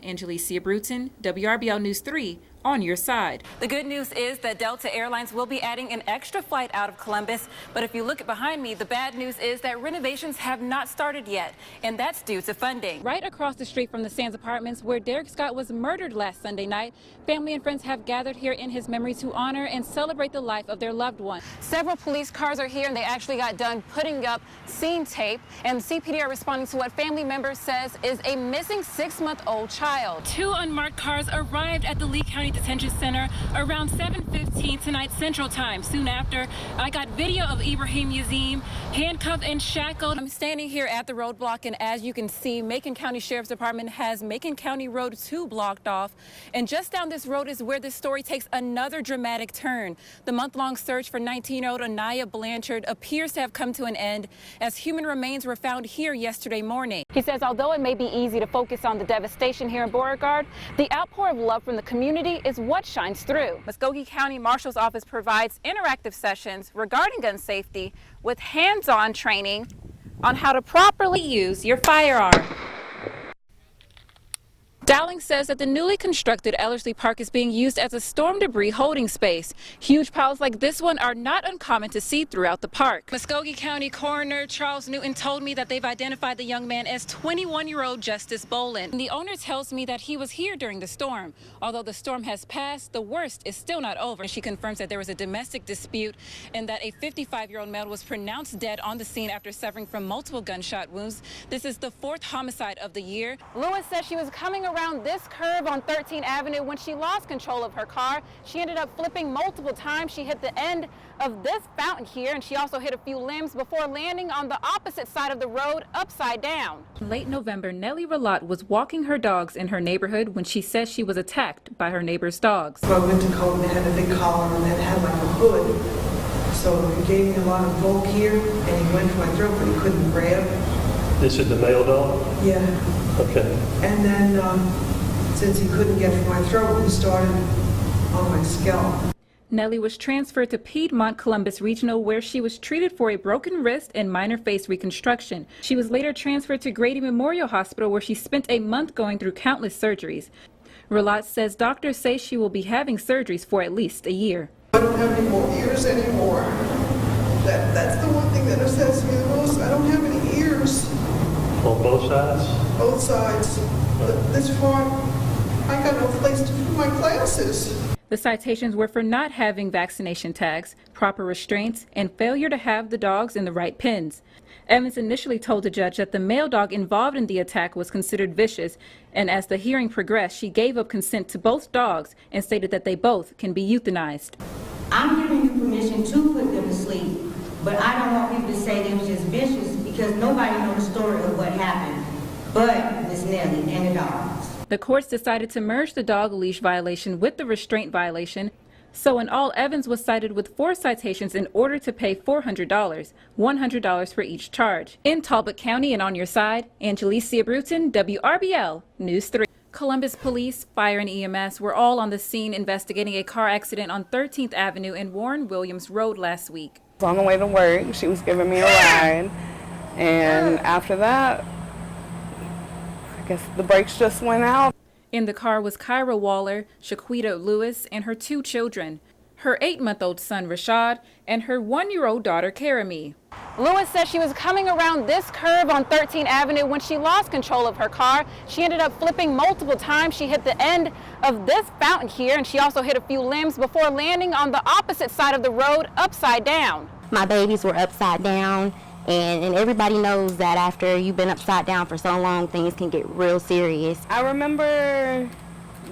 Angelicia Bruton, WRBL News 3, on your side. The good news is that Delta Airlines will be adding an extra flight out of Columbus. But if you look behind me, the bad news is that renovations have not started yet, and that's due to funding. Right across the street from the Sands Apartments, where Derek Scott was murdered last Sunday night, family and friends have gathered here in his memory to honor and celebrate the life of their loved one. Several police cars are here, and they actually got done putting up scene tape. And CPD are responding to what family members says is a missing 6-month-old child. 2 unmarked cars arrived at the Lee County Detention Center around 7:15 tonight Central Time. Soon after, I got video of Ibrahim Yazim handcuffed and shackled. I'm standing here at the roadblock, and as you can see, Macon County Sheriff's Department has Macon County Road 2 blocked off. And just down this road is where this story takes another dramatic turn. The month-long search for 19-year-old Anaya Blanchard appears to have come to an end as human remains were found here yesterday morning. He says although it may be easy to focus on the devastation here in Beauregard, the outpour of love from the community is what shines through. Muskogee County Marshal's Office provides interactive sessions regarding gun safety with hands-on training on how to properly use your firearm. Dowling says that the newly constructed Ellerslie Park is being used as a storm debris holding space. Huge piles like this one are not uncommon to see throughout the park. Muskogee County Coroner Charles Newton told me that they've identified the young man as 21-year-old Justice Boland. And the owner tells me that he was here during the storm. Although the storm has passed, the worst is still not over. She confirms that there was a domestic dispute and that a 55-year-old male was pronounced dead on the scene after suffering from multiple gunshot wounds. This is the 4th homicide of the year. Lewis says she was coming around this curve on 13th Avenue when she lost control of her car. She ended up flipping multiple times. She hit the end of this fountain here, and she also hit a few limbs before landing on the opposite side of the road upside down. In late November, Nellie Relat was walking her dogs in her neighborhood when she says she was attacked by her neighbor's dogs. So I went to coat and had a big collar and then had like a hood. So he gave me a lot of bulk here, and he went for my throat, but he couldn't grab. This is the male dog? Yeah. Okay. And then since he couldn't get for my throat, he started on my scalp. Nellie was transferred to Piedmont Columbus Regional, where she was treated for a broken wrist and minor face reconstruction. She was later transferred to Grady Memorial Hospital, where she spent a month going through countless surgeries. Relat says doctors say she will be having surgeries for at least a year. I don't have any more ears anymore. That's the one thing that upsets me the most. I don't have any ears. On both sides? Both sides. But this far, I got no place to put my glasses. The citations were for not having vaccination tags, proper restraints, and failure to have the dogs in the right pens. Evans initially told the judge that the male dog involved in the attack was considered vicious, and as the hearing progressed, she gave up consent to both dogs and stated that they both can be euthanized. I'm giving you permission to put them to sleep, but I don't want people to say they was just vicious because nobody knows the story of what happened but Miss Nellie and the dogs. The courts decided to merge the dog leash violation with the restraint violation. So in all, Evans was cited with 4 citations in order to pay $400, $100 for each charge. In Talbot County and on your side, Angelicia Bruton, WRBL News 3. Columbus Police, Fire, and EMS were all on the scene investigating a car accident on 13th Avenue and Warren Williams Road last week. On the way to work, she was giving me a ride, and after that, I guess the brakes just went out. In the car was Kyra Waller, Shaquita Lewis, and her 2 children, her 8-month-old son Rashad, and her 1-year-old daughter Karami. Lewis says she was coming around this curve on 13th Avenue when she lost control of her car. She ended up flipping multiple times. She hit the end of this fountain here, and she also hit a few limbs before landing on the opposite side of the road upside down. My babies were upside down, and everybody knows that after you've been upside down for so long, things can get real serious. I remember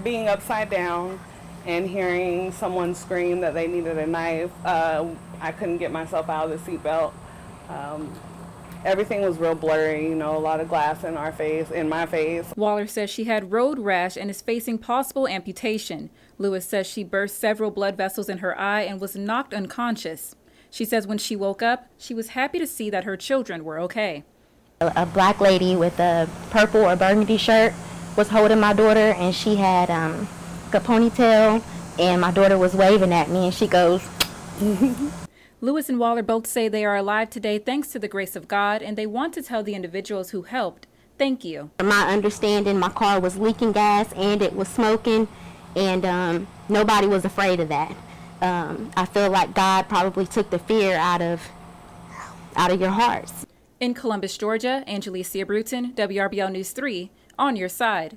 being upside down and hearing someone scream that they needed a knife. I couldn't get myself out of the seatbelt. Everything was real blurry, you know, a lot of glass in my face. Waller says she had road rash and is facing possible amputation. Lewis says she burst several blood vessels in her eye and was knocked unconscious. She says when she woke up, she was happy to see that her children were okay. A black lady with a purple or burgundy shirt was holding my daughter, and she had a ponytail, and my daughter was waving at me, and she goes. Lewis and Waller both say they are alive today thanks to the grace of God, and they want to tell the individuals who helped, thank you. From my understanding, my car was leaking gas and it was smoking, and nobody was afraid of that. I feel like God probably took the fear out of your hearts. In Columbus, Georgia, Angelicia Bruton, WRBL News 3, on your side.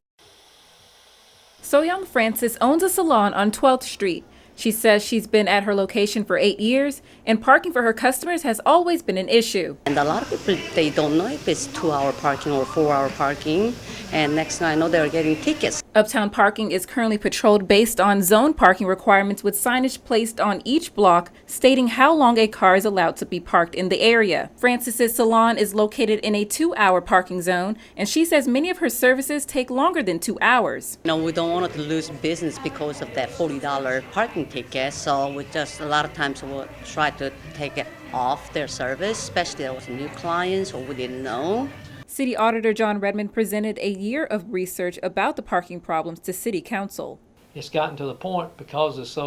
Soyoung Francis owns a salon on 12th Street. She says she's been at her location for 8 years, and parking for her customers has always been an issue. And a lot of people, they don't know if it's 2-hour parking or 4-hour parking. And next thing I know, they're getting tickets. Uptown parking is currently patrolled based on zone parking requirements with signage placed on each block stating how long a car is allowed to be parked in the area. Francis's salon is located in a 2-hour parking zone, and she says many of her services take longer than 2 hours. You know, we don't want to lose business because of that $40 parking ticket. So we just, a lot of times we'll try to take it off their service, especially there was new clients or we didn't know. City Auditor John Redmond presented a year of research about the parking problems to City Council. It's gotten to the point because it's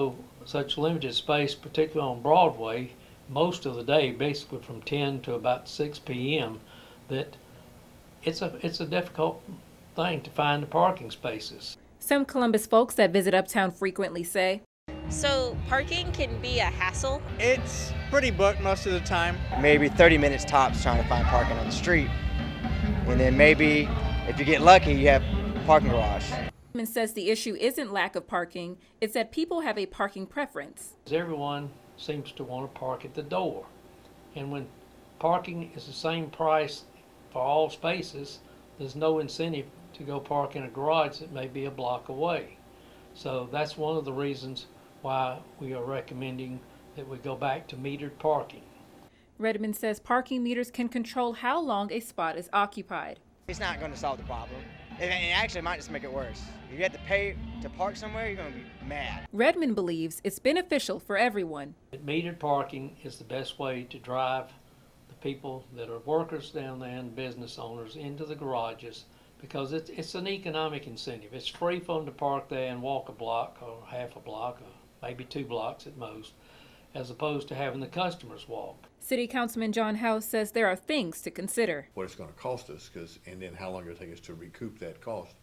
such limited space, particularly on Broadway, most of the day, basically from 10 to about 6 p.m., that it's a difficult thing to find the parking spaces. Some Columbus folks that visit Uptown frequently say, So parking can be a hassle. It's pretty booked most of the time. Maybe 30 minutes tops trying to find parking on the street. And then maybe if you get lucky, you have a parking garage. Redmond says the issue isn't lack of parking, it's that people have a parking preference. Everyone seems to want to park at the door. And when parking is the same price for all spaces, there's no incentive to go park in a garage that may be a block away. So that's one of the reasons why we are recommending that we go back to metered parking. Redmond says parking meters can control how long a spot is occupied. It's not going to solve the problem. It actually might just make it worse. If you have to pay to park somewhere, you're going to be mad. Redmond believes it's beneficial for everyone. Metered parking is the best way to drive the people that are workers down there and business owners into the garages, because it's an economic incentive. It's free for them to park there and walk a block or half a block or maybe 2 blocks at most, as opposed to having the customers walk. City Councilman John House says there are things to consider. What it's going to cost us, and then how long it'll take us to recoup that cost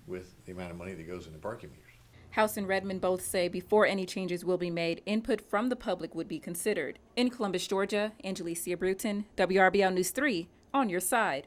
with the amount of money that goes into parking meters. House and Redmond both say before any changes will be made, input from the public would be considered. In Columbus, Georgia, Angelicia Bruton, WRBL News 3, on your side.